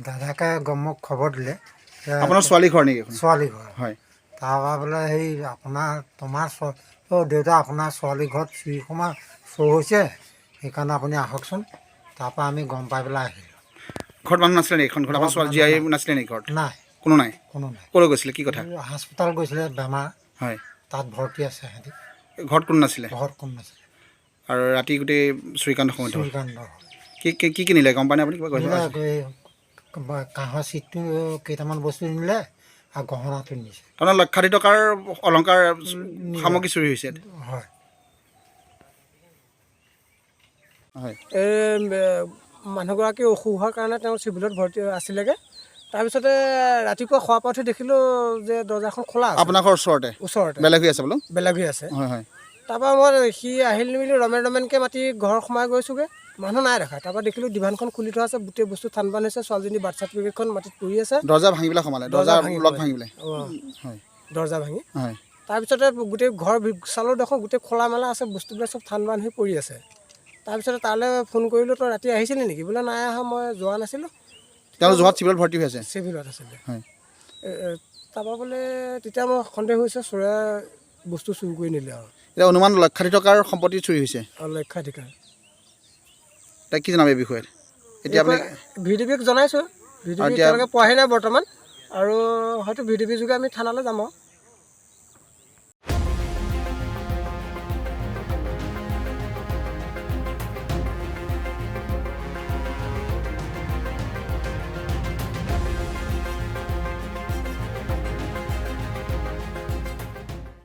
দাদাকে মোক খবৰ দিলে আপোনাৰ ছোৱালী ঘৰ নেকি এখন? ছোৱালী ঘৰ হয়। তাৰপৰা বোলে সেই তোমাৰ দেউতা আপোনাৰ ছোৱালী ঘৰত চুৰ হৈছে, সেইকাৰণে আপুনি আহকচোন। তাৰপৰা আমি গম পাই পেলাই আহিলোঁ। ঘৰত মানুহ নাছিলে নেকি? এখন ঘৰত আপোনাৰ ছোৱালী জীয়াৰী নাছিলে নেকি ঘৰত? নাই, কোনো নাই। কোনো নাই। ক'লৈ গৈছিলে, কি কথা? হাস্পতাল গৈছিলে, বেমাৰ। হয়। তাত ভৰ্তি আছে সিহঁতি। ঘৰত কোনো নাছিলে? ঘৰত কোনো নাছিলে। আৰু ৰাতি গোটেই চুৰিকাণ্ড সময়ত চুৰিকাণ্ড কি নিলে গম পায় নে আপুনি? কিবা নিলে কাঁহৰ চিটটো কেইটামান বস্তু নিলে আৰু গহনাটো নিছে। তাৰমানে লক্ষাধিক টকাৰ অলংকাৰ সামগ্ৰী চুৰি হৈছে। হয়। হয়। মানুহগৰাকী অসুখ হোৱাৰ কাৰণে তেওঁ চিভিলত ভৰ্তি আছিলেগৈ। তাৰপিছতে ৰাতিপুৱা খোৱা পৰা উঠি দেখিলোঁ যে দৰ্জাখন খোলা আছে। আপোনাৰ ঘৰ ওচৰতে? ওচৰতে বেলেগ হৈ আছে বোলো? বেলেগ হৈ আছে। হয় হয়। তাৰপৰা মই সি আহিল নিমিলি ৰমেনকৈ মাতি ঘৰ সোমাই গৈছোঁগৈ, মানুহ নাই দেখা। তাৰপৰা দেখিলোঁ ডিভানখন খুলি থোৱা আছে, গোটেই বস্তু থান বান হৈছে, ছোৱালীজনী বাৰ্থ চাৰ্টিফিকেটখন মাটিত পৰি আছে। দৰ্জা ভাঙি পেলাই সোমালে? দৰ্জা লক ভাঙি পেলাই? হয়, দৰ্জা ভাঙি। হয়। তাৰপিছতে গোটেই ঘৰ চালোঁ, দেখোন গোটেই খোলা মেলা আছে, বস্তুবিলাক চব থান বান হৈ পৰি আছে। তাৰপিছতে তালৈ ফোন কৰিলোঁ, তই ৰাতি আহিছিলি নেকি? বোলে নাই অহা, মই যোৱা নাছিলোঁ। তেওঁ যোৰহাট চিভিলত ভৰ্তি হৈ আছে? চিভিলত আছিলে। হয়। তাৰপৰা বোলে তেতিয়া মই সন্দেহ হৈছে চোৰে বস্তু চুৰ কৰি নিলে আৰু। এতিয়া অনুমান লক্ষাধিক টকাৰ সম্পত্তি চুৰি হৈছে? লক্ষাধিকাৰ। তাই কি জনাব এই বিষয়ত? এতিয়া আপুনি VDPক জনাইছোঁ। VDP এতিয়ালৈকে পোৱাহি নাই বৰ্তমান, আৰু হয়তো VDP যোগে আমি থানালৈ যাম আৰু।